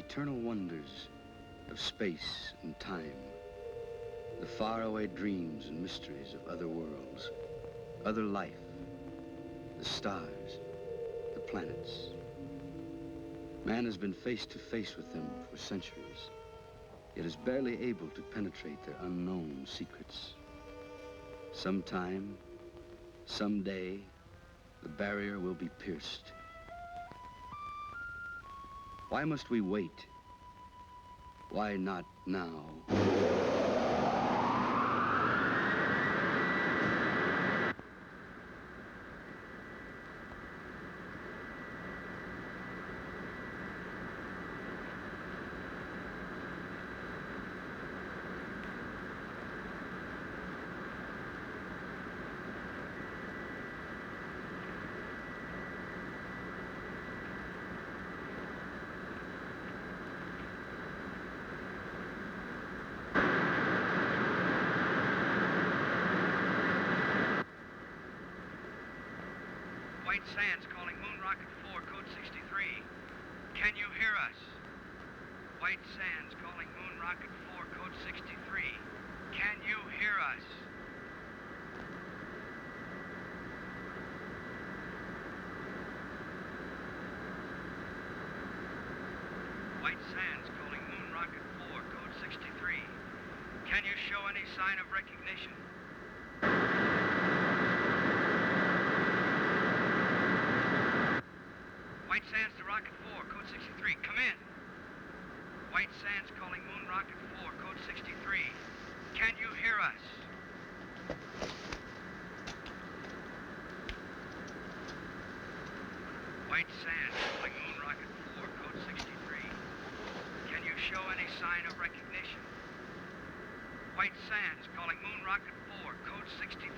eternal wonders of space and time, the faraway dreams and mysteries of other worlds, other life, the stars, the planets. Man has been face to face with them for centuries, yet is barely able to penetrate their unknown secrets. Sometime, someday, the barrier will be pierced. Why must we wait? Why not now? White Sands calling Moon Rocket 4, code 63. Can you hear us? White Sands calling Moon Rocket 4, code 63. Can you hear us? White Sands calling Moon Rocket 4, code 63. Can you show any sign of recognition? White Sands to Rocket 4, code 63. Come in. White Sands calling Moon Rocket 4, code 63. Can you hear us? White Sands calling Moon Rocket 4, code 63. Can you show any sign of recognition? White Sands calling Moon Rocket 4, code 63.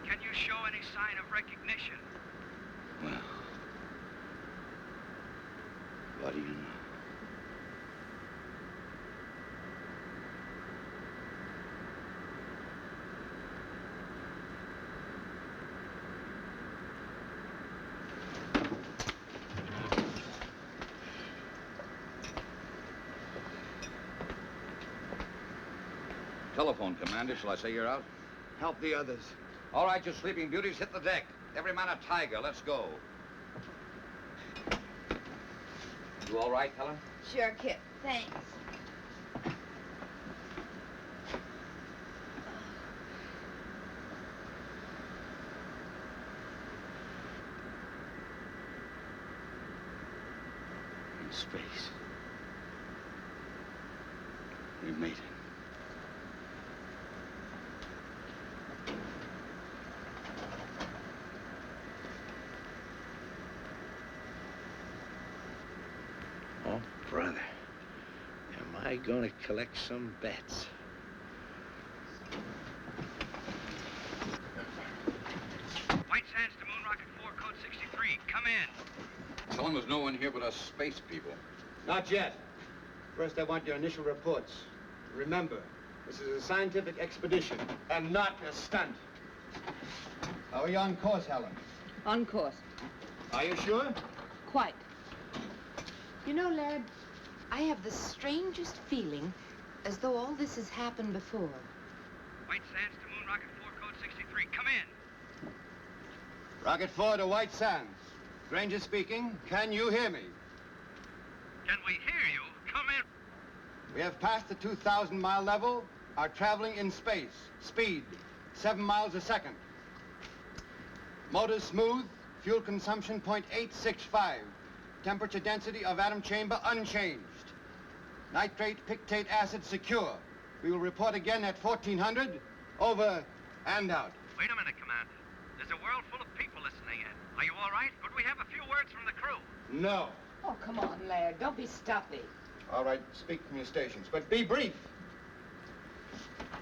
Can you show any sign of recognition? Well, what do you know? Telephone, Commander. Shall I say you're out? Help the others. All right, you sleeping beauties, hit the deck. Every man a tiger. Let's go. You all right, Helen? Sure, Kip. Thanks. In space. We made it. Oh, brother. Am I going to collect some bets? White Sands to Moon Rocket 4, code 63. Come in. Tell them there's no one here but us space people. Not yet. First, I want your initial reports. Remember, this is a scientific expedition and not a stunt. Are we on course, Helen? On course. Are you sure? Quite. You know, lad, I have the strangest feeling as though all this has happened before. White Sands to Moon Rocket 4, code 63. Come in. Rocket 4 to White Sands. Granger speaking. Can you hear me? Can we hear you? Come in. We have passed the 2,000-mile level, are traveling in space. Speed, 7 miles a second. Motors smooth, fuel consumption 0.865. Temperature density of atom chamber unchanged. Nitrate pictate acid secure. We will report again at 1400. Over and out. Wait a minute, Commander. There's a world full of people listening in. Are you all right? Could we have a few words from the crew? No. Oh, come on, lad. Don't be stuffy. All right, speak from your stations, but be brief.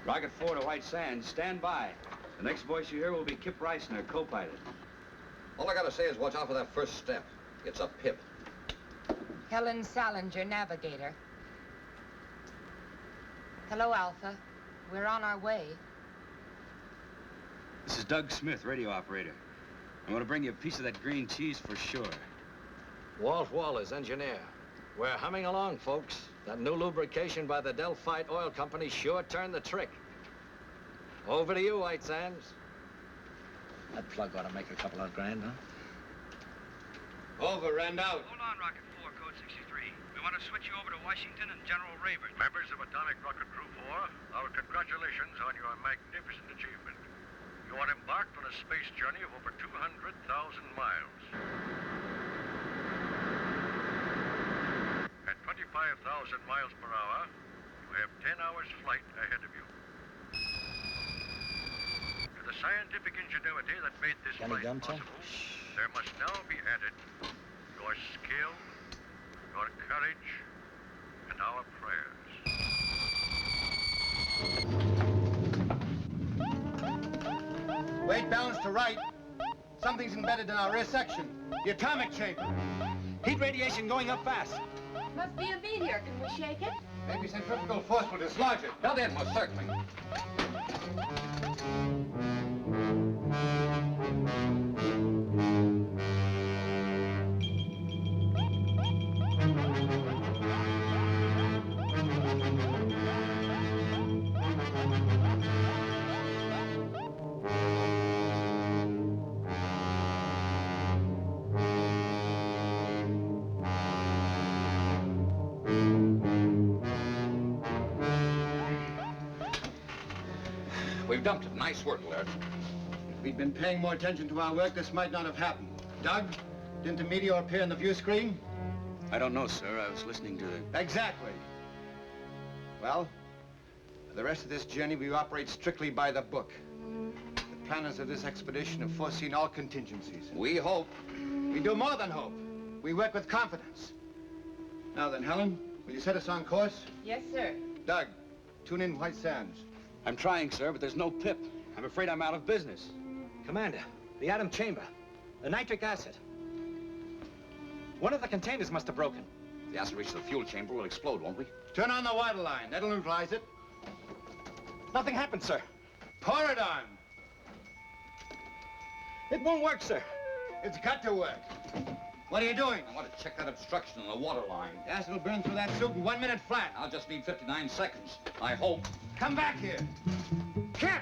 Rocket 4 to White Sands, stand by. The next voice you hear will be Kip Reisner, co-pilot. All I gotta say is watch out for that first step. It's a pip. Helen Salinger, navigator. Hello, Alpha. We're on our way. This is Doug Smith, radio operator. I'm going to bring you a piece of that green cheese for sure. Walt Wallace, engineer. We're humming along, folks. That new lubrication by the Delphite Oil Company sure turned the trick. Over to you, White Sands. That plug ought to make a couple of grand, huh? Over and out. Hold on, Rocket 4, code 63. We want to switch you over to Washington and General Rayburn. Members of Atomic Rocket Crew 4, our congratulations on your magnificent achievement. You are embarked on a space journey of over 200,000 miles. At 25,000 miles per hour, you have 10 hours flight ahead of you. To the scientific ingenuity that made this flight possible, there must now be added your skill, your courage, and our prayers. Weight balance to right. Something's embedded in our rear section. The atomic chamber. Heat radiation going up fast. Must be a meteor. Can we shake it? Maybe centrifugal force will dislodge it. Held in, most certainly. We've dumped it. Nice work, Laird. If we'd been paying more attention to our work, this might not have happened. Doug, didn't a meteor appear on the view screen? I don't know, sir. I was listening to the... Exactly. Well, for the rest of this journey, we operate strictly by the book. The planners of this expedition have foreseen all contingencies. We hope. We do more than hope. We work with confidence. Now then, Helen, will you set us on course? Yes, sir. Doug, tune in White Sands. I'm trying, sir, but there's no pip. I'm afraid I'm out of business. Commander, the atom chamber, the nitric acid. One of the containers must have broken. If the acid reaches the fuel chamber, we'll explode, won't we? Turn on the water line. That'll neutralize it. Nothing happened, sir. Pour it on. It won't work, sir. It's got to work. What are you doing? I want to check that obstruction in the water line. The acid will burn through that suit in 1 minute flat. I'll just need 59 seconds. I hope. Come back here. Cap!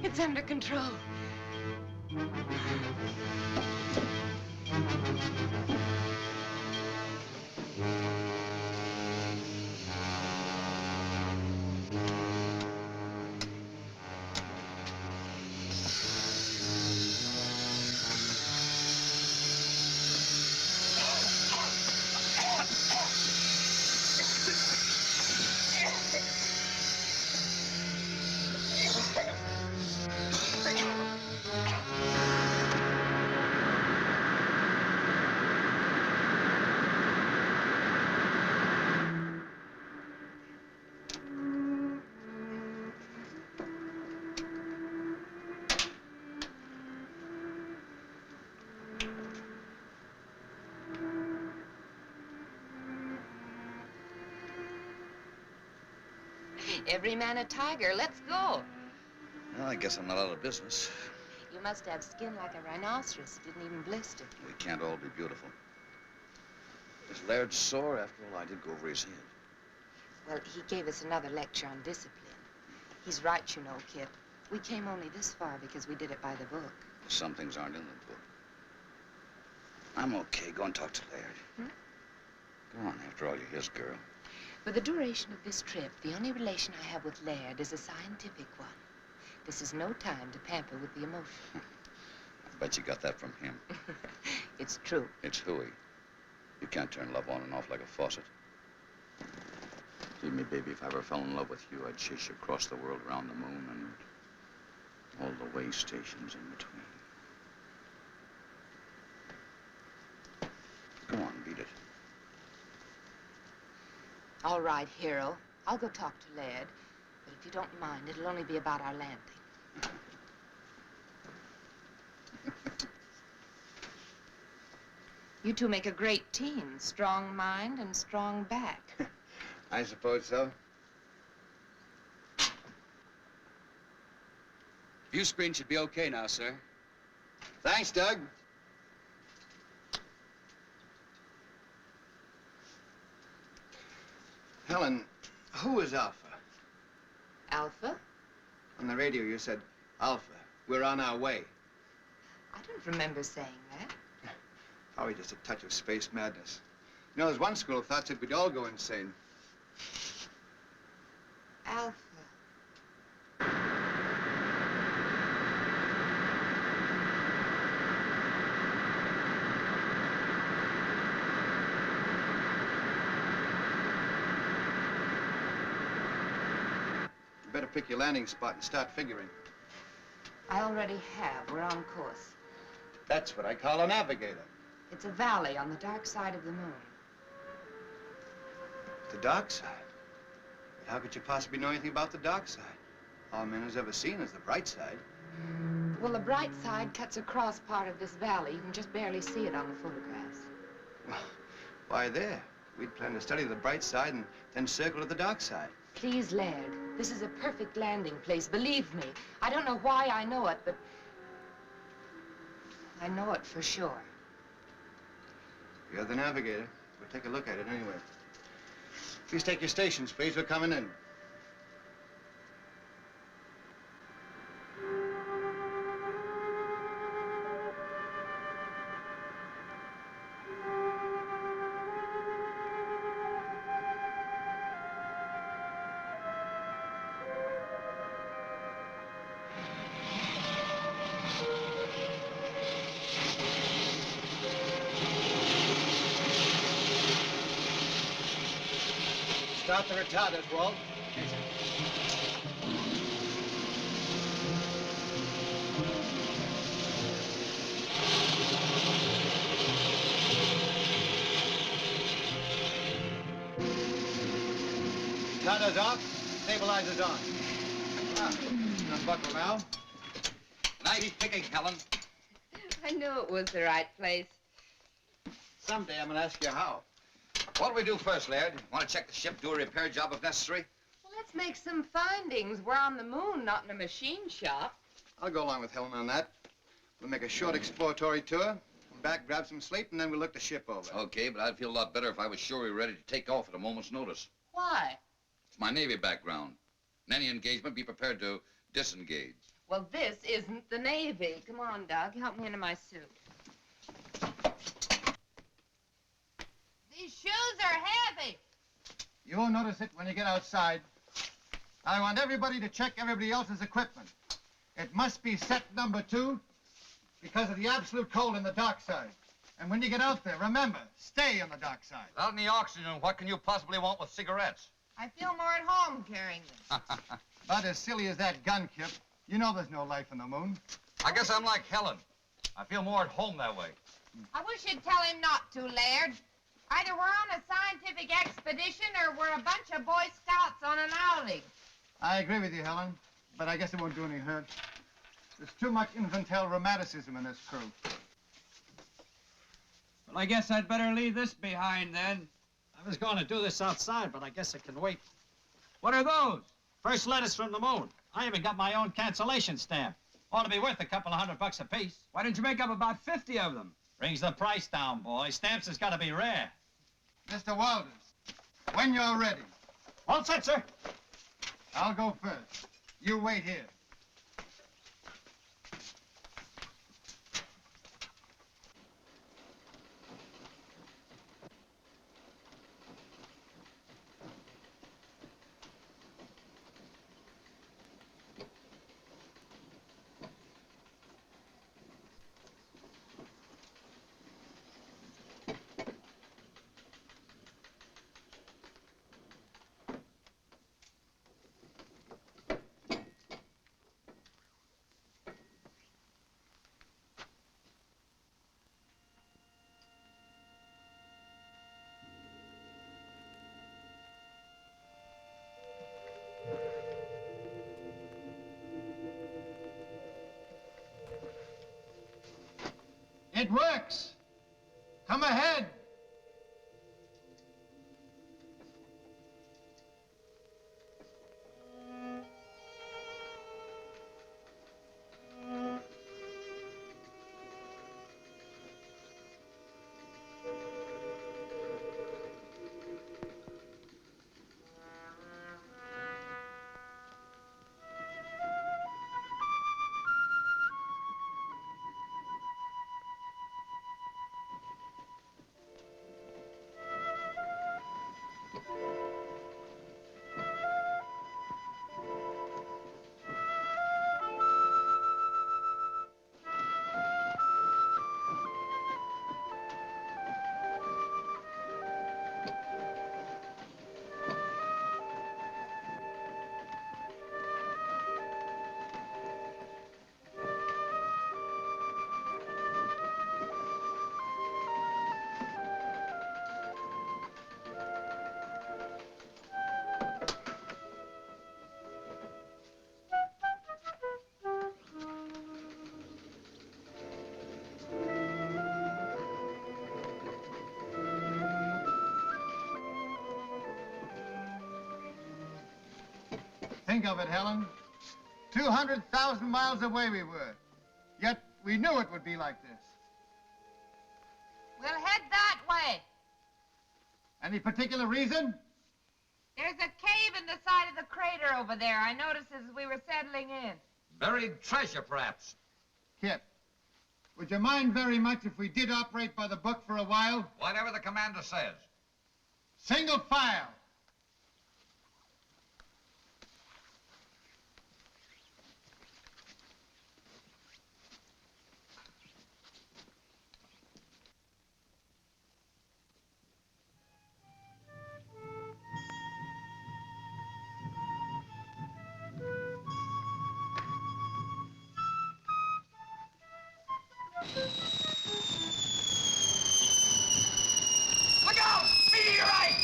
It's under control. Every man a tiger. Let's go. Well, I guess I'm not out of business. You must have skin like a rhinoceros. It didn't even blister. We can't all be beautiful. Is Laird sore? After all, I did go over his head. Well, he gave us another lecture on discipline. He's right, you know, Kip. We came only this far because we did it by the book. Some things aren't in the book. I'm okay. Go and talk to Laird. Go on. After all, you're his girl. For the duration of this trip, the only relation I have with Laird is a scientific one. This is no time to pamper with the emotion. I bet you got that from him. It's true. It's hooey. You can't turn love on and off like a faucet. Believe me, baby, if I ever fell in love with you, I'd chase you across the world, around the moon, and all the way stations in between. Go on, beat it. All right, hero. I'll go talk to Laird. But if you don't mind, it'll only be about our landing. You two make a great team. Strong mind and strong back. I suppose so. View screen should be okay now, sir. Thanks, Doug. Helen, who is Alpha? Alpha? On the radio, you said, Alpha, we're on our way. I don't remember saying that. Probably just a touch of space madness. You know, there's one school of thought that we'd all go insane. Alpha. You better pick your landing spot and start figuring. I already have. We're on course. That's what I call a navigator. It's a valley on the dark side of the moon. The dark side? But how could you possibly know anything about the dark side? All man has ever seen is the bright side. Well, the bright side cuts across part of this valley. You can just barely see it on the photographs. Well, why there? We'd planned to study the bright side and then circle to the dark side. Please, Laird, this is a perfect landing place. Believe me. I don't know why I know it, but I know it for sure. You're the navigator. We'll take a look at it anyway. Please take your stations, please. We're coming in. Start the retarders, Walt. Yes, sir. Retarders off, stabilizers on. Unbuckle now. Nice picking, Helen. I knew it was the right place. Someday I'm gonna ask you how. What do we do first, Laird? Want to check the ship, do a repair job if necessary? Well, let's make some findings. We're on the moon, not in a machine shop. I'll go along with Helen on that. We'll make a short exploratory tour, come back, grab some sleep, and then we'll look the ship over. Okay, but I'd feel a lot better if I was sure we were ready to take off at a moment's notice. Why? It's my Navy background. In any engagement, be prepared to disengage. Well, this isn't the Navy. Come on, Doug. Help me into my suit. These shoes are heavy. You won't notice it when you get outside. I want everybody to check everybody else's equipment. It must be set number 2 because of the absolute cold in the dark side. And when you get out there, remember, stay on the dark side. Without any oxygen, what can you possibly want with cigarettes? I feel more at home carrying them. About as silly as that gun, Kip. You know there's no life on the moon. I guess I'm like Helen. I feel more at home that way. I wish you'd tell him not to, Laird. Either we're on a scientific expedition or we're a bunch of Boy Scouts on an outing. I agree with you, Helen, but I guess it won't do any hurt. There's too much infantile romanticism in this crew. Well, I guess I'd better leave this behind then. I was going to do this outside, but I guess it can wait. What are those? First letters from the moon. I even got my own cancellation stamp. Ought to be worth a couple of $100 apiece. Why didn't you make up about 50 of them? Brings the price down, boy. Stamps has got to be rare. Mr. Walters, when you're ready. All set, sir. I'll go first. You wait here. It works. Come ahead. Think of it, Helen. 200,000 miles away we were. Yet we knew it would be like this. We'll head that way. Any particular reason? There's a cave in the side of the crater over there. I noticed as we were settling in. Buried treasure, perhaps. Kip, would you mind very much if we did operate by the book for a while? Whatever the commander says. Single file. Look out! Meteorite!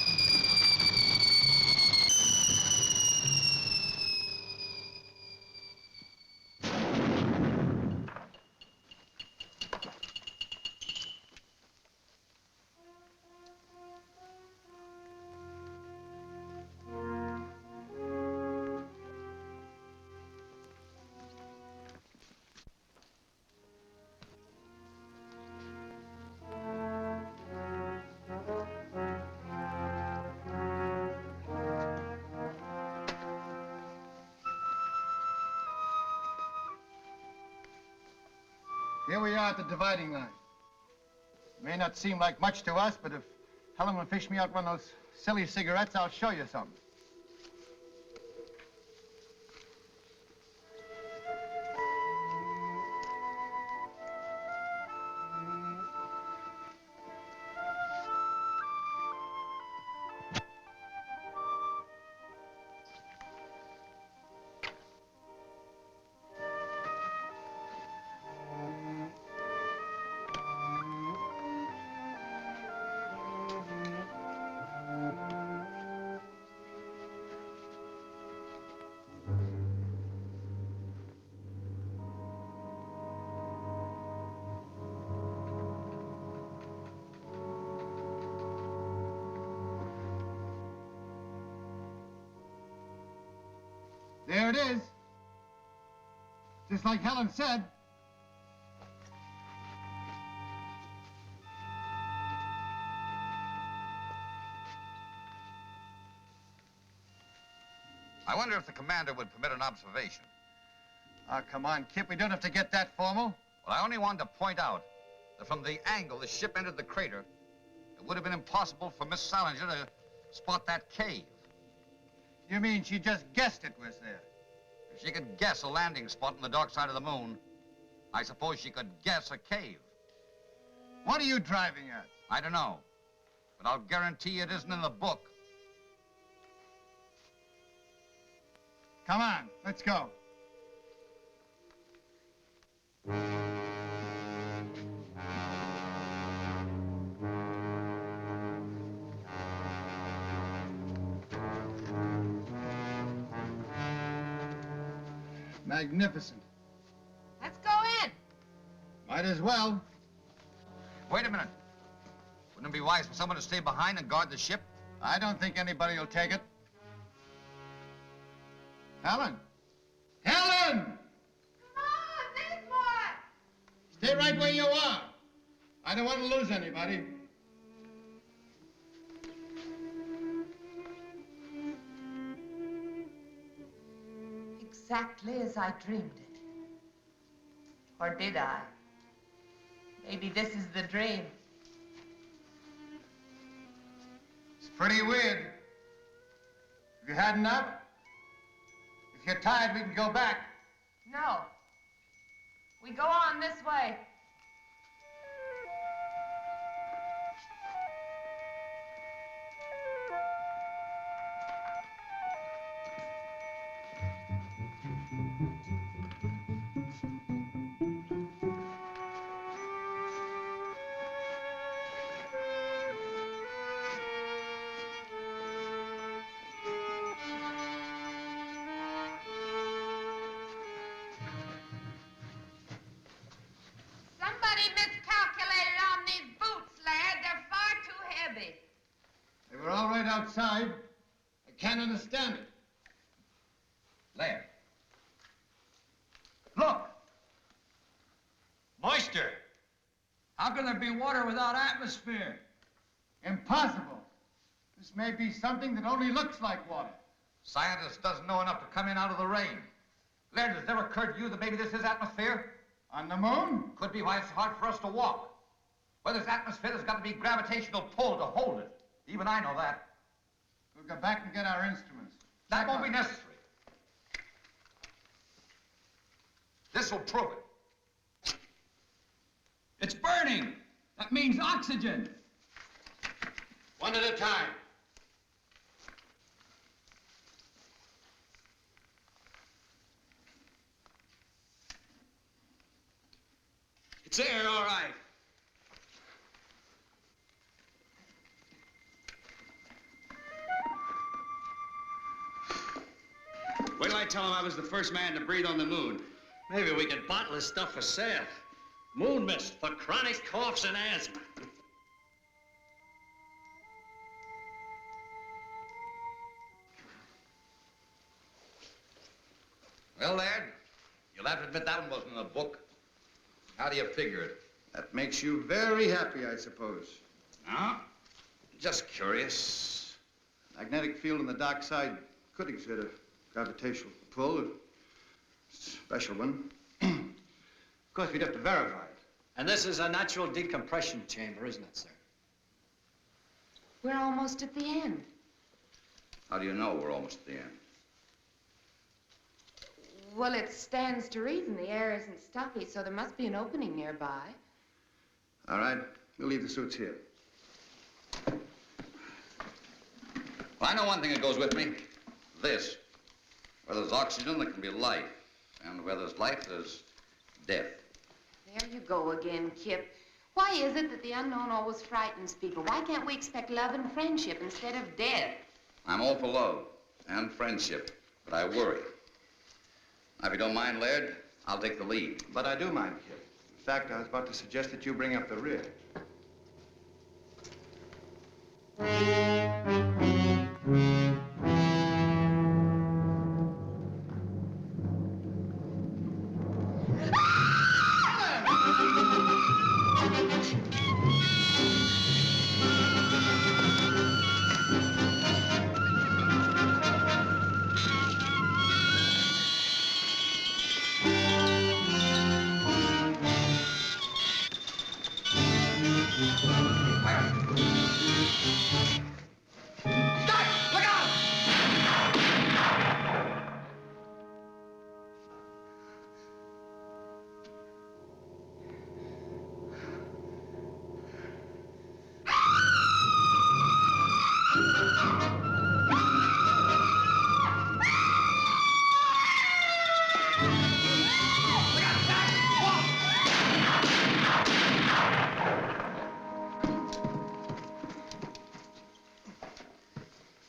Here we are at the dividing line. It may not seem like much to us, but if Helen will fish me out one of those silly cigarettes, I'll show you something. There it is. Just like Helen said. I wonder if the commander would permit an observation. Oh, come on, Kip. We don't have to get that formal. Well, I only wanted to point out that from the angle the ship entered the crater, it would have been impossible for Miss Salinger to spot that cave. You mean she just guessed it was there? If she could guess a landing spot on the dark side of the moon, I suppose she could guess a cave. What are you driving at? I don't know, but I'll guarantee it isn't in the book. Come on, let's go. Magnificent. Let's go in. Might as well. Wait a minute. Wouldn't it be wise for someone to stay behind and guard the ship? I don't think anybody will take it. Helen! Helen! Come on, this boy. Stay right where you are. I don't want to lose anybody. Exactly as I dreamed it. Or did I? Maybe this is the dream. It's pretty weird. Have you had enough? If you're tired, we can go back. No. We go on this way. Somebody miscalculated on these boots, lad. They're far too heavy. They were all right outside. I can't understand it. Laird. Look! Moisture! How can there be water without atmosphere? Impossible. This may be something that only looks like water. Scientist doesn't know enough to come in out of the rain. Laird, has it ever occurred to you that maybe this is atmosphere? On the moon? Could be why it's hard for us to walk. Where there's atmosphere, there's got to be gravitational pull to hold it. Even I know that. We'll go back and get our instruments. That won't be necessary. This will prove it. It's burning! That means oxygen! One at a time. It's air, all right. Wait till I tell him I was the first man to breathe on the moon. Maybe we could bottle this stuff for sale. Moon mist for chronic coughs and asthma. Well, Laird, you'll have to admit that one wasn't in the book. How do you figure it? That makes you very happy, I suppose. Huh? Just curious. Magnetic field on the dark side could exert a gravitational pull, a special one. Of course, we'd have to verify it. And this is a natural decompression chamber, isn't it, sir? We're almost at the end. How do you know we're almost at the end? Well, it stands to reason the air isn't stuffy, so there must be an opening nearby. All right, we'll leave the suits here. Well, I know one thing that goes with me. This. Where there's oxygen, there can be life. And where there's life, there's death. There you go again, Kip. Why is it that the unknown always frightens people? Why can't we expect love and friendship instead of death? I'm all for love and friendship, but I worry. Now, if you don't mind, Laird, I'll take the lead. But I do mind, Kip. In fact, I was about to suggest that you bring up the rear.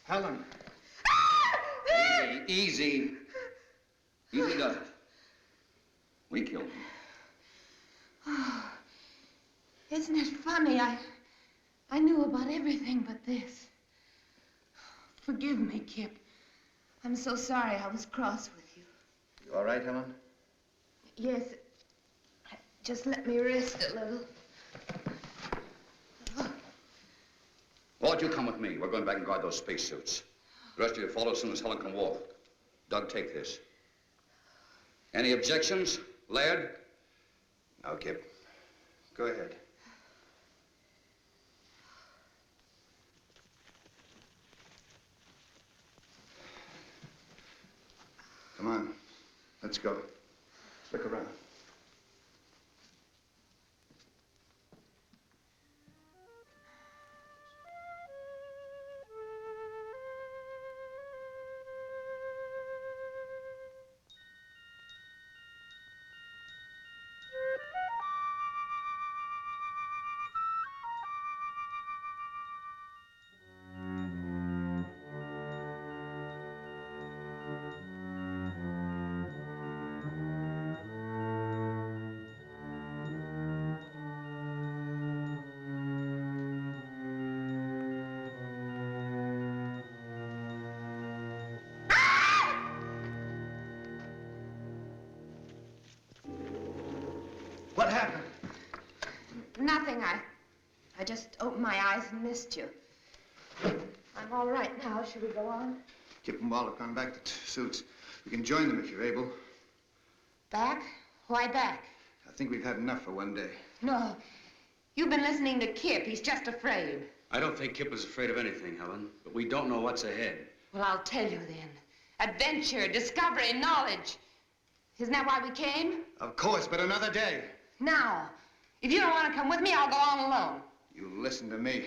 Helen. Easy. Easy does it. We killed him. Oh, isn't it funny? I knew about everything but this. Forgive me, Kip. I'm so sorry I was cross with you. You all right, Helen? Yes. Just let me rest a little. Walt, you come with me. We're going back and guard those spacesuits. The rest of you follow as soon as Helen can walk. Doug, take this. Any objections, Laird? No, Kip. Go ahead. Come on. Let's go. Look around. What happened? Nothing. I just opened my eyes and missed you. I'm all right now. Should we go on? Kip and Walt have gone back to suits. We can join them if you're able. Back? Why back? I think we've had enough for one day. No. You've been listening to Kip. He's just afraid. I don't think Kip was afraid of anything, Helen, but we don't know what's ahead. Well, I'll tell you then. Adventure, discovery, knowledge. Isn't that why we came? Of course, but another day. Now, if you don't want to come with me, I'll go on alone. You listen to me.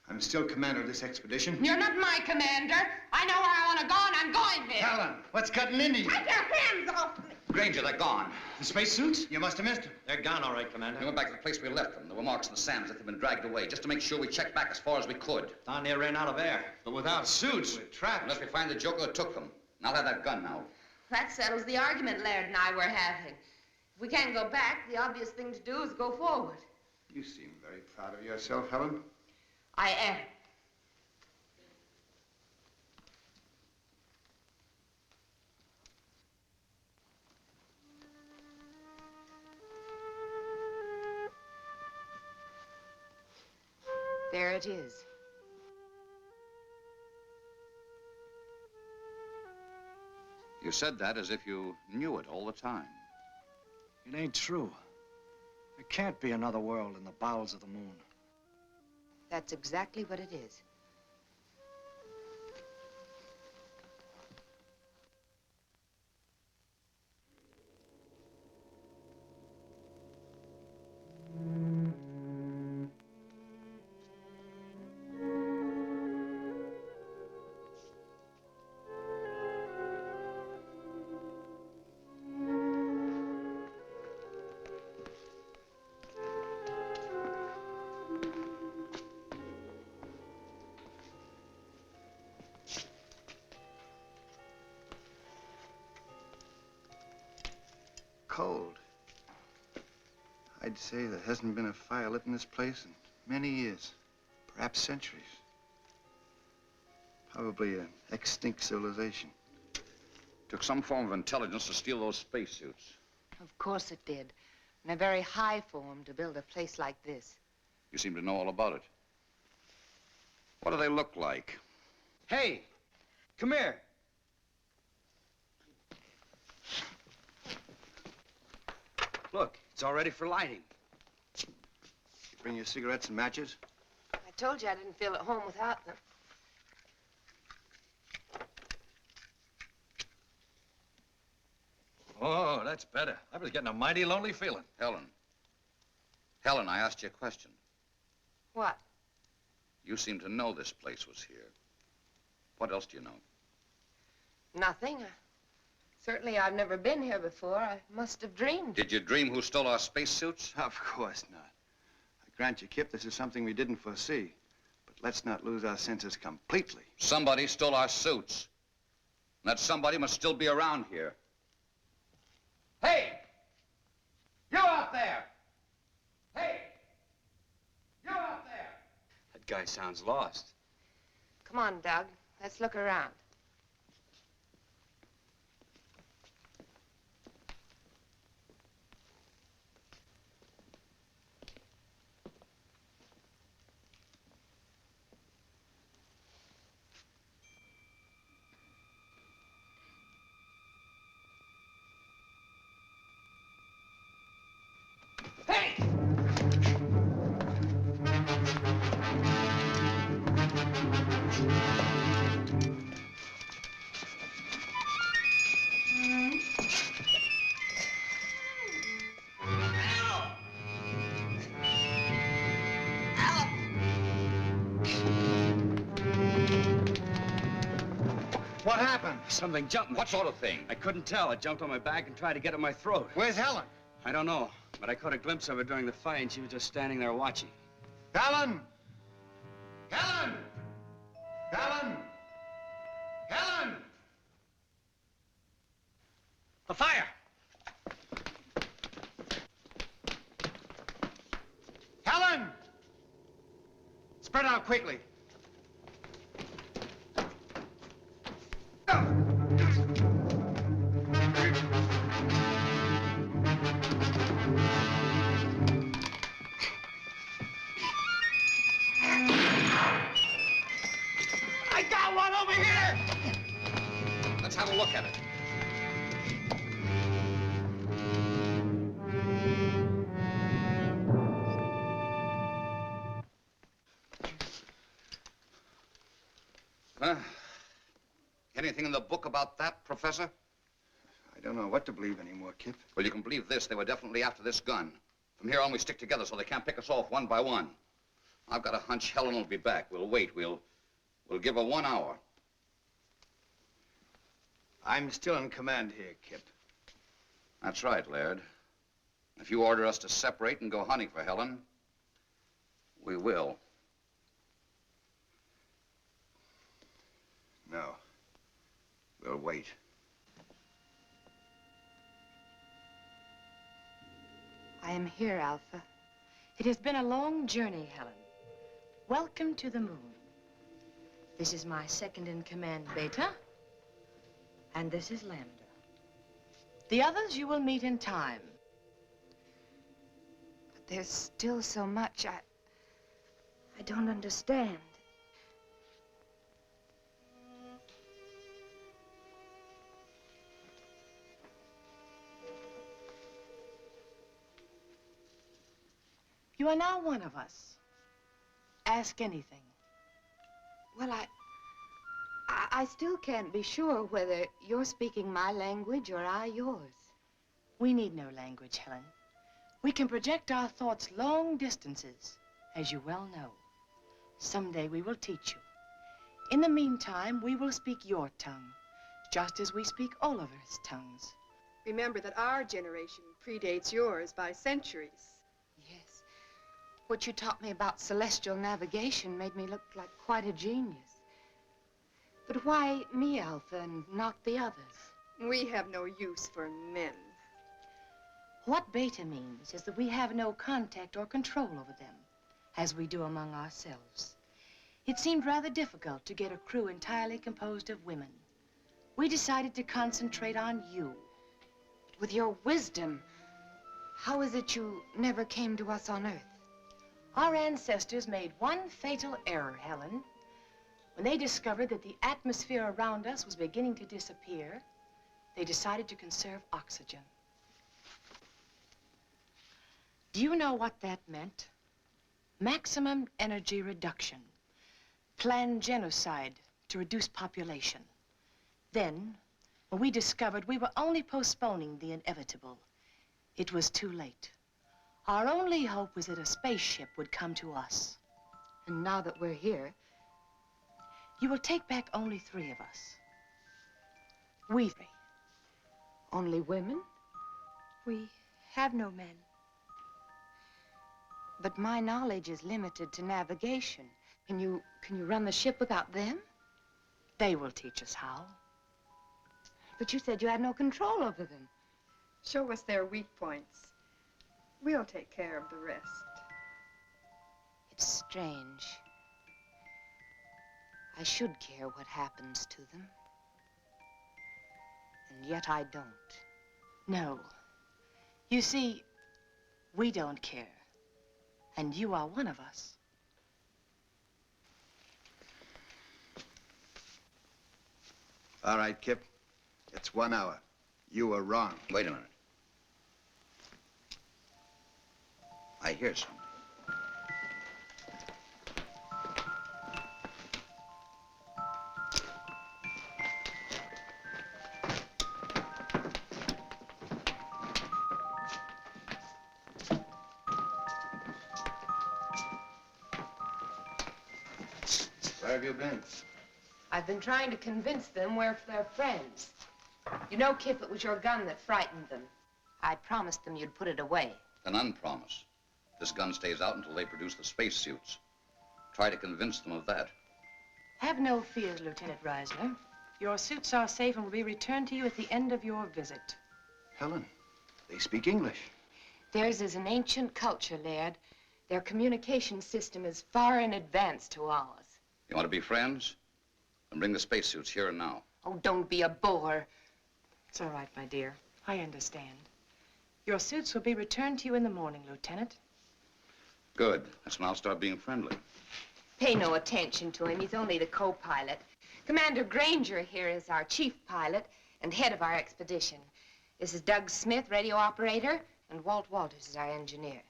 I'm still commander of this expedition. You're not my commander. I know where I want to go, and I'm going there. Helen, what's cutting into you? Take your hands off me. Granger, they're gone. The spacesuits? You must have missed them. They're gone, all right, Commander. We went back to the place we left them. There were marks in the sand as if they'd been dragged away, just to make sure we checked back as far as we could. Down there ran out of air. But without suits, we're trapped. Unless we find the joker that took them. And I'll have that gun now. That settles the argument Laird and I were having. If we can't go back, the obvious thing to do is go forward. You seem very proud of yourself, Helen. I am. There it is. You said that as if you knew it all the time. It ain't true. There can't be another world in the bowels of the moon. That's exactly what it is. Cold. I'd say there hasn't been a fire lit in this place in many years, perhaps centuries. Probably an extinct civilization. Took some form of intelligence to steal those spacesuits. Of course it did. And a very high form to build a place like this. You seem to know all about it. What do they look like? Hey, come here. Look, it's all ready for lighting. You bring your cigarettes and matches? I told you I didn't feel at home without them. Oh, that's better. I was getting a mighty lonely feeling. Helen. Helen, I asked you a question. What? You seem to know this place was here. What else do you know? Nothing. Certainly I've never been here before. I must have dreamed. Did you dream who stole our spacesuits? Of course not. I grant you, Kip, this is something we didn't foresee. But let's not lose our senses completely. Somebody stole our suits. And that somebody must still be around here. Hey! You out there! Hey! You out there! That guy sounds lost. Come on, Doug. Let's look around. What happened? Something jumped me. What sort of thing? I couldn't tell. It jumped on my back and tried to get at my throat. Where's Helen? I don't know, but I caught a glimpse of her during the fight, and she was just standing there watching. Helen! Helen! Helen! Helen! A fire! Helen! Spread out quickly. I got one over here! Let's have a look at it. Anything in the book about that, Professor? I don't know what to believe anymore, Kip. Well, you can believe this. They were definitely after this gun. From here on, we stick together so they can't pick us off one by one. I've got a hunch Helen will be back. We'll wait. We'll give her 1 hour. I'm still in command here, Kip. That's right, Laird. If you order us to separate and go hunting for Helen, we will. No. We'll wait. I am here, Alpha. It has been a long journey, Helen. Welcome to the moon. This is my second in command, Beta. And this is Lambda. The others you will meet in time. But there's still so much I don't understand. You are now one of us. Ask anything. Well, I still can't be sure whether you're speaking my language or I yours. We need no language, Helen. We can project our thoughts long distances, as you well know. Someday we will teach you. In the meantime, we will speak your tongue, just as we speak Oliver's tongues. Remember that our generation predates yours by centuries. Yes. What you taught me about celestial navigation made me look like quite a genius. But why me, Alpha, and not the others? We have no use for men. What beta means is that we have no contact or control over them, as we do among ourselves. It seemed rather difficult to get a crew entirely composed of women. We decided to concentrate on you. With your wisdom, how is it you never came to us on Earth? Our ancestors made one fatal error, Helen. When they discovered that the atmosphere around us was beginning to disappear, they decided to conserve oxygen. Do you know what that meant? Maximum energy reduction. Planned genocide to reduce population. Then, when we discovered we were only postponing the inevitable, it was too late. Our only hope was that a spaceship would come to us. And now that we're here, you will take back only 3 of us. We 3. Only women? We have no men. But my knowledge is limited to navigation. Can you run the ship without them? They will teach us how. But you said you had no control over them. Show us their weak points. We'll take care of the rest. It's strange. I should care what happens to them. And yet I don't. No. You see, we don't care. And you are one of us. All right, Kip. It's 1 hour. You were wrong. Wait a minute. I hear something. Where have you been? I've been trying to convince them we're their friends. You know, Kip, it was your gun that frightened them. I promised them you'd put it away. An unpromise. This gun stays out until they produce the spacesuits. Try to convince them of that. Have no fears, Lieutenant Reisner. Your suits are safe and will be returned to you at the end of your visit. Helen, they speak English. Theirs is an ancient culture, Laird. Their communication system is far in advance to ours. You want to be friends? Then bring the spacesuits here and now. Oh, don't be a bore. It's all right, my dear. I understand. Your suits will be returned to you in the morning, Lieutenant. Good. That's when I'll start being friendly. Pay no attention to him. He's only the co-pilot. Commander Granger here is our chief pilot and head of our expedition. This is Doug Smith, radio operator, and Walt Walters is our engineer.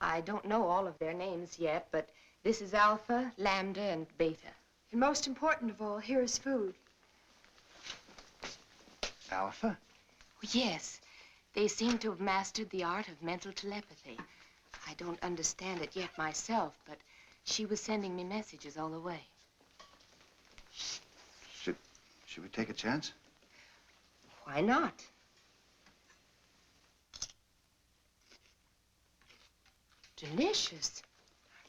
I don't know all of their names yet, but this is Alpha, Lambda, and Beta. And most important of all, here is food. Alpha? Oh, yes. They seem to have mastered the art of mental telepathy. I don't understand it yet myself, but she was sending me messages all the way. Should we take a chance? Why not? Delicious.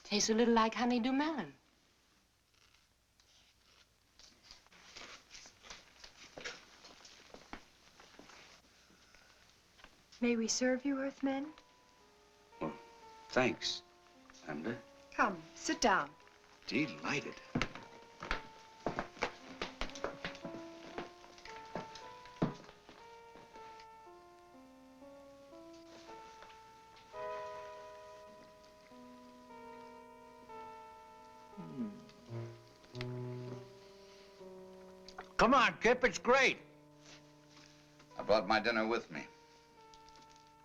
Tastes a little like honeydew melon. May we serve you, Earthmen? Well, thanks, Lambda. Come, sit down. Delighted. Come on, Kip, it's great. I brought my dinner with me.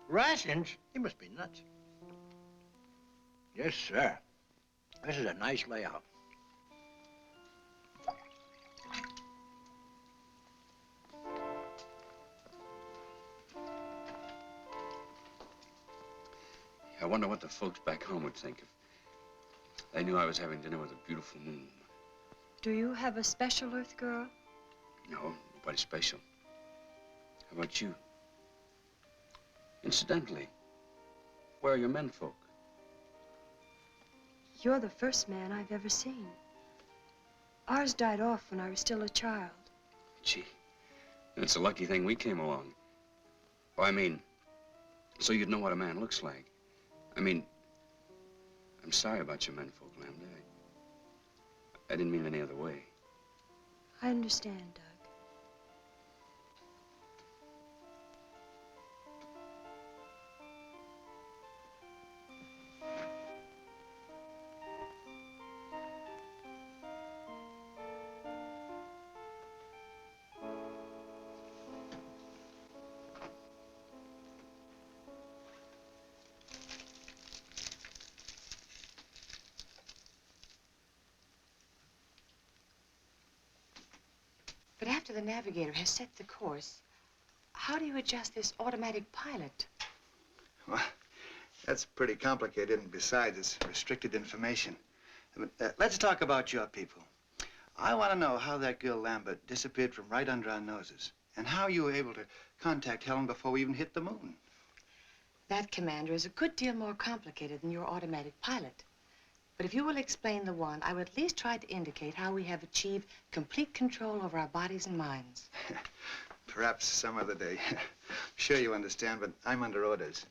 Rations? You must be nuts. Yes, sir. This is a nice layout. I wonder what the folks back home would think if they knew I was having dinner with a beautiful moon. Do you have a special Earth girl? No, nobody special. How about you? Incidentally, where are your menfolk? You're the first man I've ever seen. Ours died off when I was still a child. Gee, it's a lucky thing we came along. Oh, I mean, so you'd know what a man looks like. I mean, I'm sorry about your menfolk, Lambda. I didn't mean any other way. I understand, Doug. But after the navigator has set the course, how do you adjust this automatic pilot? Well, that's pretty complicated, and besides, it's restricted information. But, let's talk about your people. I want to know how that girl Lambert disappeared from right under our noses, and how you were able to contact Helen before we even hit the moon. That, Commander, is a good deal more complicated than your automatic pilot. But if you will explain the one, I will at least try to indicate how we have achieved complete control over our bodies and minds. Perhaps some other day. Sure you understand, but I'm under orders.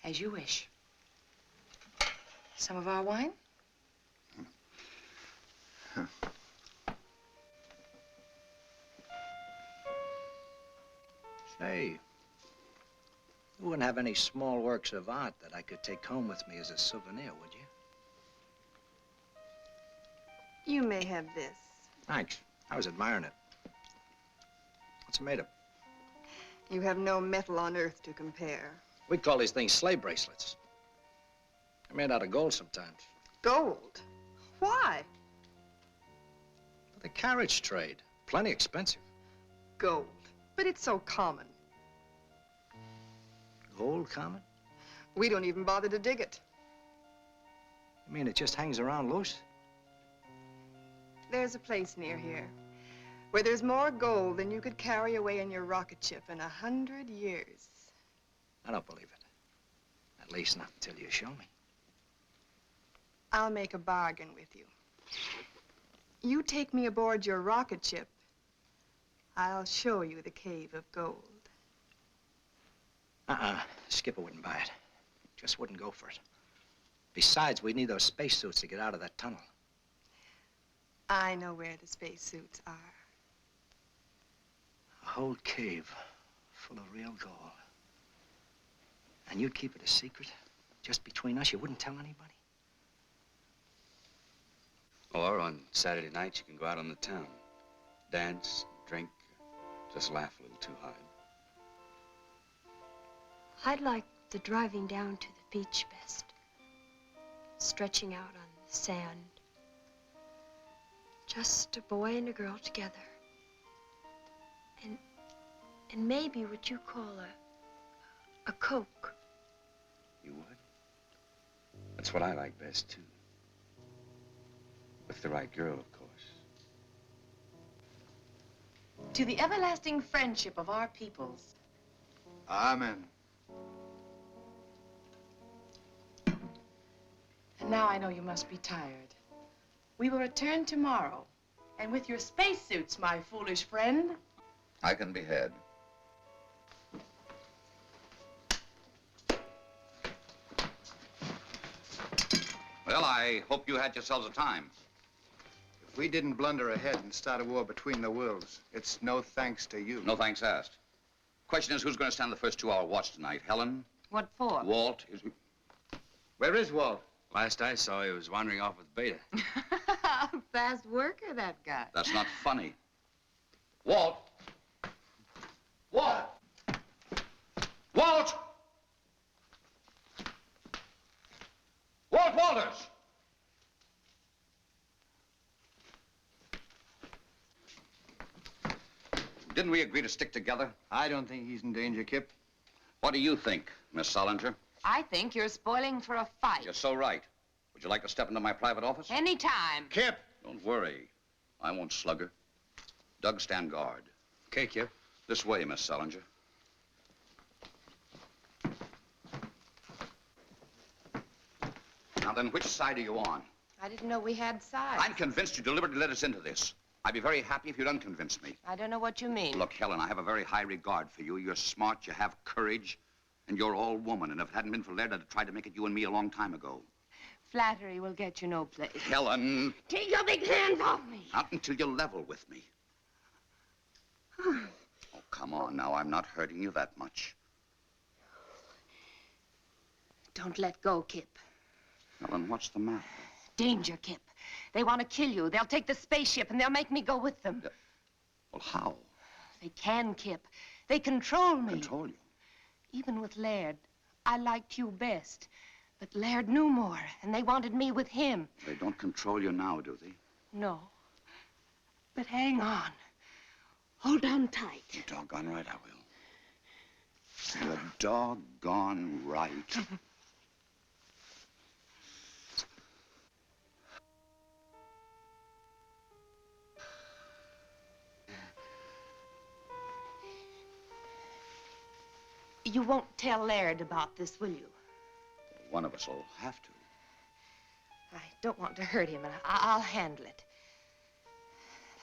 As you wish. Some of our wine? Say, you wouldn't have any small works of art that I could take home with me as a souvenir, would you? You may have this. Thanks. I was admiring it. What's it made of? You have no metal on Earth to compare. We call these things sleigh bracelets. They're made out of gold sometimes. Gold? Why? For the carriage trade. Plenty expensive. Gold. But it's so common. Gold common? We don't even bother to dig it. You mean it just hangs around loose? There's a place near here where there's more gold than you could carry away in your rocket ship in 100 years. I don't believe it. At least not until you show me. I'll make a bargain with you. You take me aboard your rocket ship, I'll show you the cave of gold. Skipper wouldn't buy it. Just wouldn't go for it. Besides, we'd need those spacesuits to get out of that tunnel. I know where the spacesuits are. A whole cave full of real gold. And you'd keep it a secret? Just between us? You wouldn't tell anybody? Or on Saturday nights, you can go out on the town. Dance, drink, just laugh a little too hard. I'd like the driving down to the beach best. Stretching out on the sand. Just a boy and a girl together. And maybe what you call a Coke. You would? That's what I like best, too. With the right girl, of course. To the everlasting friendship of our peoples. Amen. And now I know you must be tired. We will return tomorrow. And with your spacesuits, my foolish friend. I can be had. Well, I hope you had yourselves a time. If we didn't blunder ahead and start a war between the worlds, it's no thanks to you. No thanks asked. Question is, who's going to stand the first 2-hour watch tonight? Helen? What for? Walt? Where is Walt? Last I saw, he was wandering off with Beta. Fast worker, that guy. That's not funny. Walt! Walt! Walt! Walt Walters! Didn't we agree to stick together? I don't think he's in danger, Kip. What do you think, Miss Solinger? I think you're spoiling for a fight. You're so right. Would you like to step into my private office? Anytime. Kip! Don't worry. I won't slug her. Doug, stand guard. Okay, Kip. This way, Miss Solinger. Now then, which side are you on? I didn't know we had sides. I'm convinced you deliberately led us into this. I'd be very happy if you'd unconvince me. I don't know what you mean. Look, Helen, I have a very high regard for you. You're smart, you have courage, and you're all woman. And if it hadn't been for Laird, I'd have tried to make it you and me a long time ago. Flattery will get you no place. Helen! Take your big hands off me. Not until you level with me. Oh, come on now. I'm not hurting you that much. Don't let go, Kip. Helen, what's the matter? Danger, Kip. They want to kill you. They'll take the spaceship and they'll make me go with them. Well, how? They can, Kip. They control me. Control you? Even with Laird, I liked you best. But Laird knew more, and they wanted me with him. They don't control you now, do they? No. But hang on. Hold on tight. You're doggone right I will. You're doggone right. You won't tell Laird about this, will you? One of us will have to. I don't want to hurt him, and I'll handle it.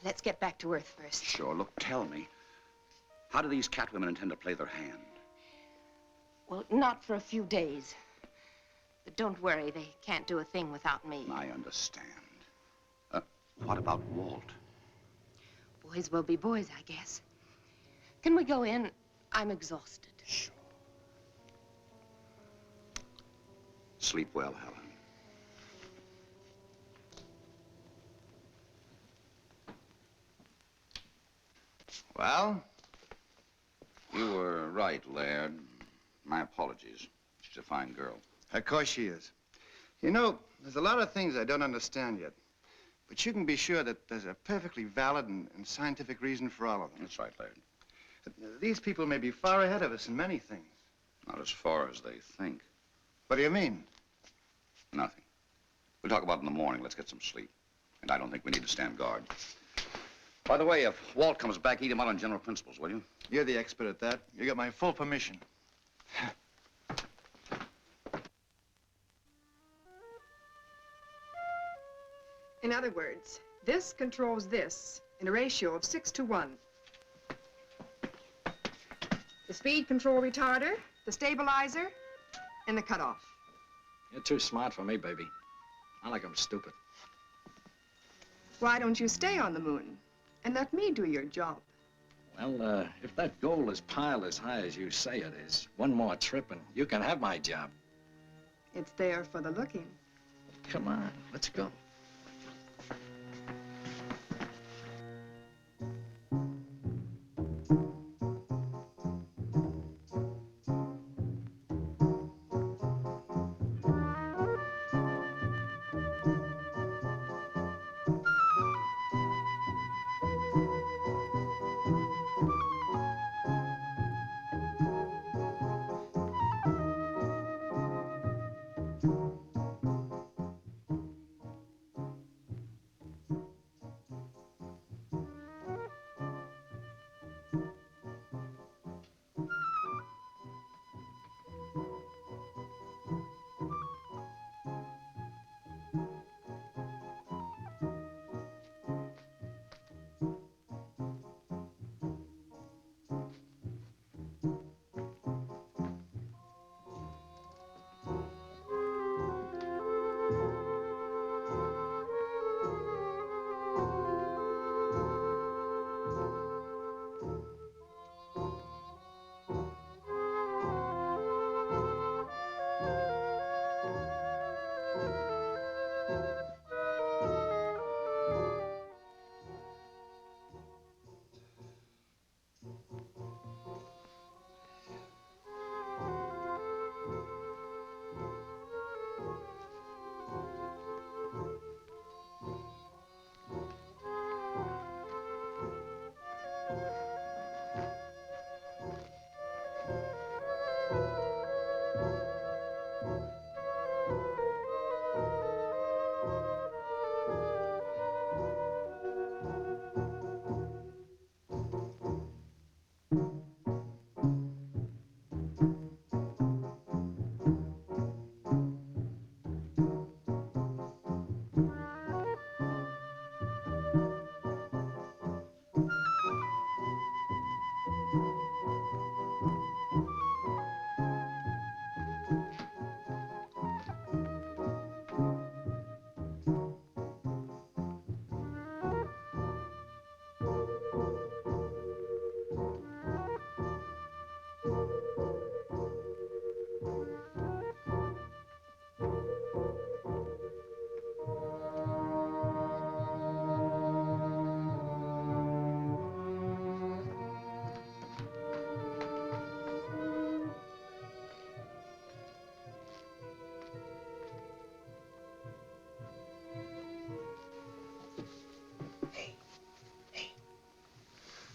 Let's get back to Earth first. Sure. Look, tell me. How do these catwomen intend to play their hand? Well, not for a few days. But don't worry, they can't do a thing without me. I understand. What about Walt? Boys will be boys, I guess. Can we go in? I'm exhausted. Sure. Sleep well, Helen. Well? You were right, Laird. My apologies. She's a fine girl. Of course she is. You know, there's a lot of things I don't understand yet. But you can be sure that there's a perfectly valid and scientific reason for all of them. That's right, Laird. These people may be far ahead of us in many things. Not as far as they think. What do you mean? Nothing. We'll talk about it in the morning. Let's get some sleep. And I don't think we need to stand guard. By the way, if Walt comes back, eat him out on general principles, will you? You're the expert at that. You got my full permission. In other words, this controls this in a ratio of 6 to 1. The speed control retarder, the stabilizer, and the cutoff. You're too smart for me, baby. I like 'em stupid. Why don't you stay on the moon and let me do your job? Well, if that goal is piled as high as you say it is, one more trip and you can have my job. It's there for the looking. Come on, let's go.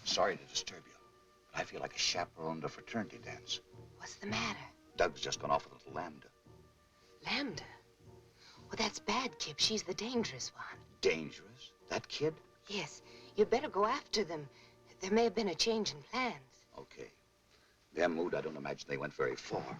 Sorry to disturb you, but I feel like a chaperone at a fraternity dance. What's the matter? Doug's just gone off with a little Lambda. Lambda? Well, that's bad, Kip. She's the dangerous one. Dangerous? That kid? Yes. You'd better go after them. There may have been a change in plans. Okay. Their mood, I don't imagine they went very far.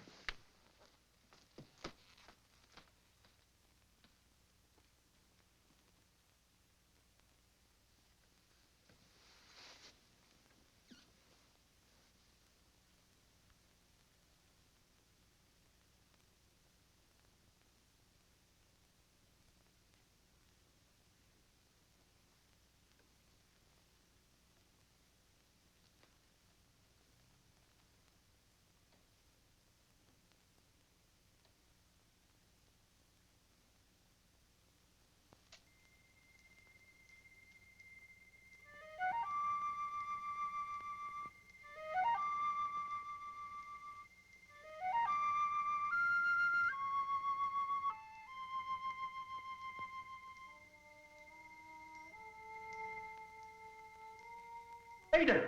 Ada,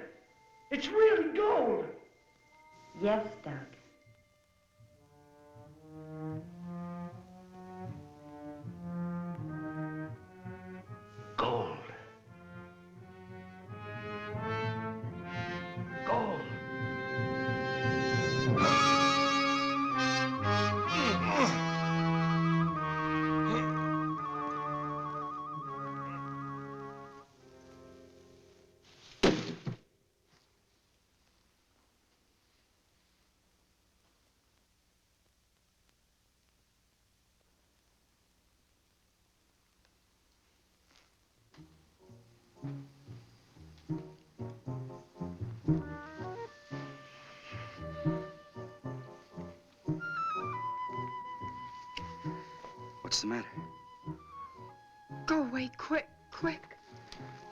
it's really gold. Yes, Doug. Gold. Gold. What's the matter? Go away, quick, quick.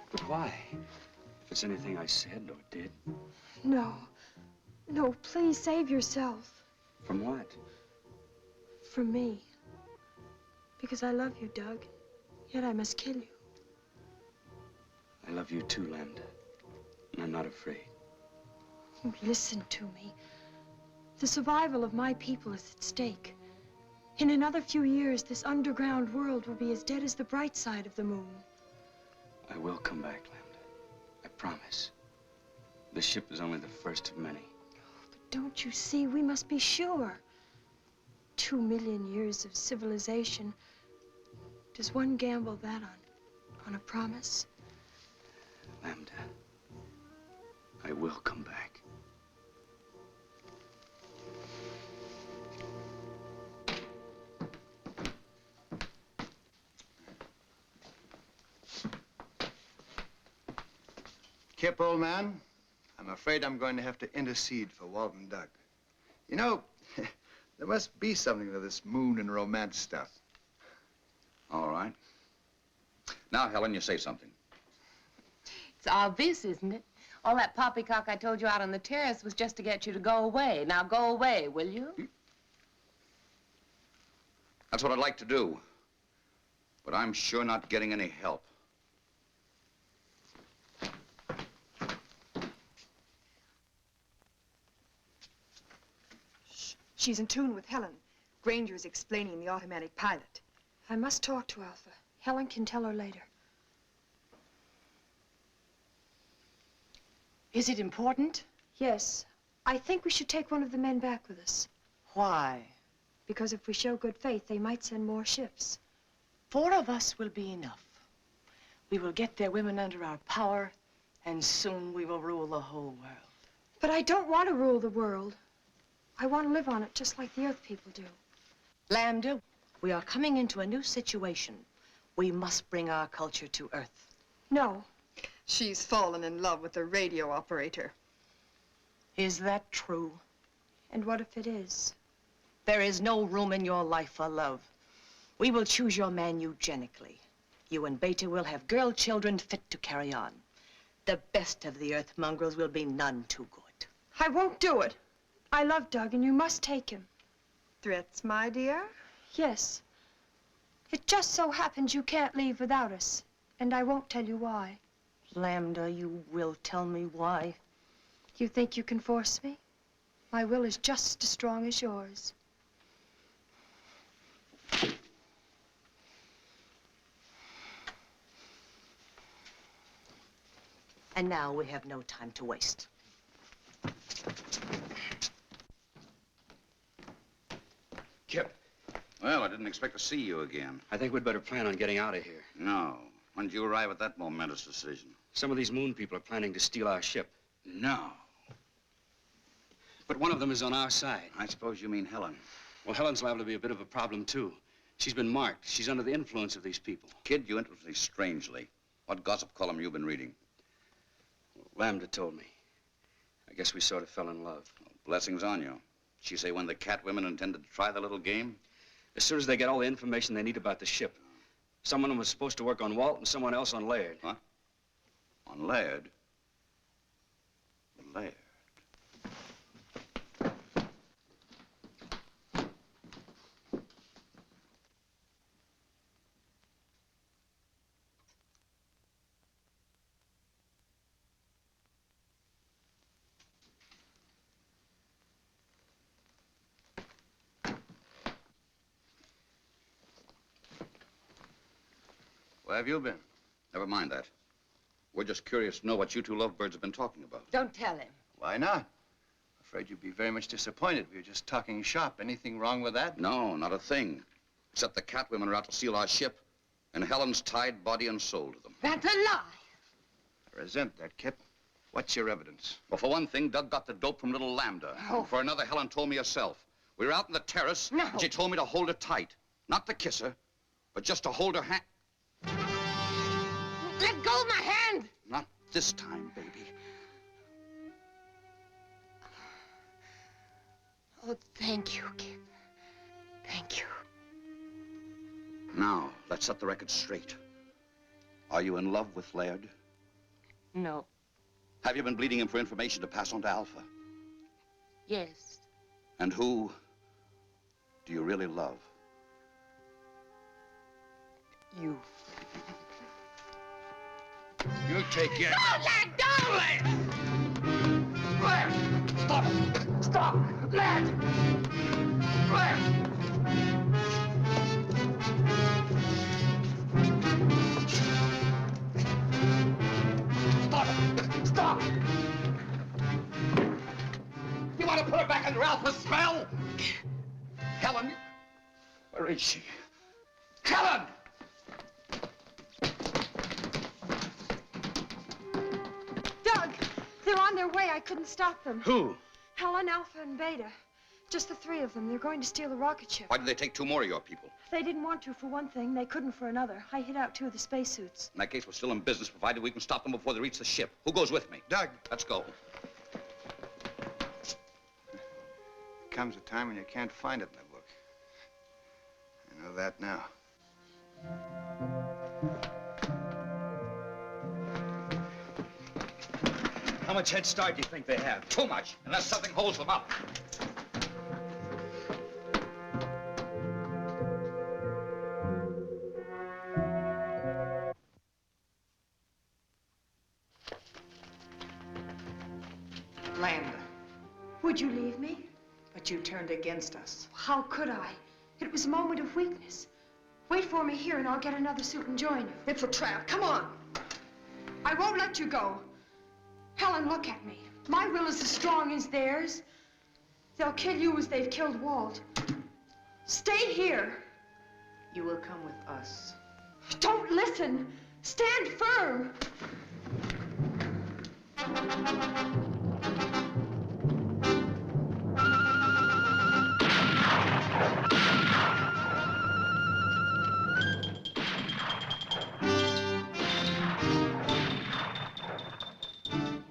But why? If it's anything I said or did. No. No, please save yourself. From what? From me. Because I love you, Doug. Yet I must kill you. I love you too, Lambda. And I'm not afraid. Oh, listen to me. The survival of my people is at stake. In another few years, this underground world will be as dead as the bright side of the moon. I will come back, Lambda. I promise. This ship is only the first of many. But don't you see, we must be sure. 2 million years of civilization. Does one gamble that on a promise? Lambda, I will come back. Kip, old man, I'm afraid I'm going to have to intercede for Walt and Doug. You know, there must be something to this moon and romance stuff. All right. Now, Helen, you say something. It's obvious, isn't it? All that poppycock I told you out on the terrace was just to get you to go away. Now go away, will you? That's what I'd like to do. But I'm sure not getting any help. She's in tune with Helen. Granger is explaining the automatic pilot. I must talk to Alpha. Helen can tell her later. Is it important? Yes. I think we should take one of the men back with us. Why? Because if we show good faith, they might send more ships. 4 of us will be enough. We will get their women under our power, and soon we will rule the whole world. But I don't want to rule the world. I want to live on it just like the Earth people do. Lambda, we are coming into a new situation. We must bring our culture to Earth. No. She's fallen in love with the radio operator. Is that true? And what if it is? There is no room in your life for love. We will choose your man eugenically. You and Beta will have girl children fit to carry on. The best of the Earth mongrels will be none too good. I won't do it. I love Doug, and you must take him. Threats, my dear? Yes. It just so happens you can't leave without us, and I won't tell you why. Lambda, you will tell me why. You think you can force me? My will is just as strong as yours. And now we have no time to waste. Kip. Well, I didn't expect to see you again. I think we'd better plan on getting out of here. No. When did you arrive at that momentous decision? Some of these moon people are planning to steal our ship. No. But one of them is on our side. I suppose you mean Helen. Well, Helen's liable to be a bit of a problem, too. She's been marked. She's under the influence of these people. Kid, you interest me strangely. What gossip column you been reading? Lambda told me. I guess we sort of fell in love. Well, blessings on you. She say when the cat women intended to try the little game? As soon as they get all the information they need about the ship. Someone was supposed to work on Walt and someone else on Laird. What? On Laird? Laird? Where have you been? Never mind that. We're just curious to know what you two lovebirds have been talking about. Don't tell him. Why not? Afraid you'd be very much disappointed. We were just talking shop. Anything wrong with that? No, not a thing. Except the cat women are out to steal our ship, and Helen's tied body and soul to them. That's a lie. I resent that, Kip. What's your evidence? Well, for one thing, Doug got the dope from little Lambda. Oh. And for another, Helen told me herself. We were out on the terrace, No. and she told me to hold her tight. Not to kiss her, but just to hold her hand. Let go of my hand! Not this time, baby. Oh, thank you, Kip. Thank you. Now, let's set the record straight. Are you in love with Laird? No. Have you been bleeding him for information to pass on to Alpha? Yes. And who do you really love? You. You take your... Don't! Blair! Stop it! Stop! Blair! Blair! Stop it! Stop! You want to put her back under Alpha's spell? Helen? Where is she? Helen! Doug, they're on their way. I couldn't stop them. Who? Helen, Alpha, and Beta. Just the three of them. They're going to steal the rocket ship. Why did they take two more of your people? They didn't want to for one thing. They couldn't for another. I hid out two of the spacesuits. In that case, we're still in business, provided we can stop them before they reach the ship. Who goes with me? Doug. Let's go. Comes a time when you can't find it in the book. I know that now. How much head start do you think they have? Too much, unless something holds them up. Lambda. Would you leave me? But you turned against us. How could I? It was a moment of weakness. Wait for me here and I'll get another suit and join you. It's a trap. Come on. I won't let you go. Helen, look at me. My will is as strong as theirs. They'll kill you as they've killed Walt. Stay here. You will come with us. Don't listen. Stand firm.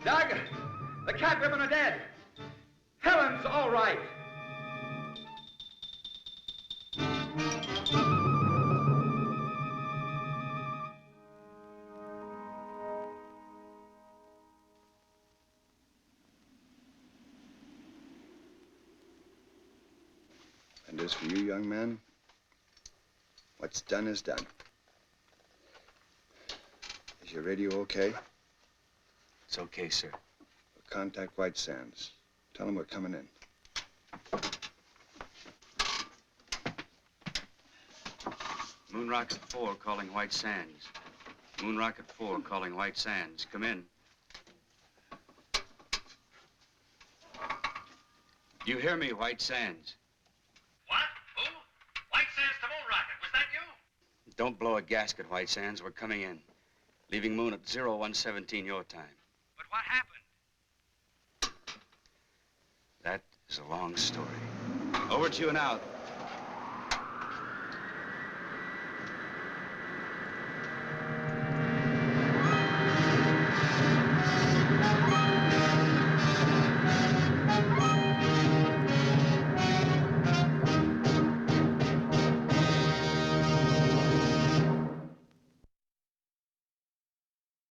Doug, the cat women are dead. Helen's all right. And as for you, young man, what's done is done. Is your radio okay? It's okay, sir. Contact White Sands. Tell them we're coming in. Moon Rocket 4 calling White Sands. Moon Rocket 4 calling White Sands. Come in. You hear me, White Sands? What? Who? White Sands to Moon Rocket. Was that you? Don't blow a gasket, White Sands. We're coming in. Leaving Moon at 0117 your time. But what happened? That is a long story. Over to you now.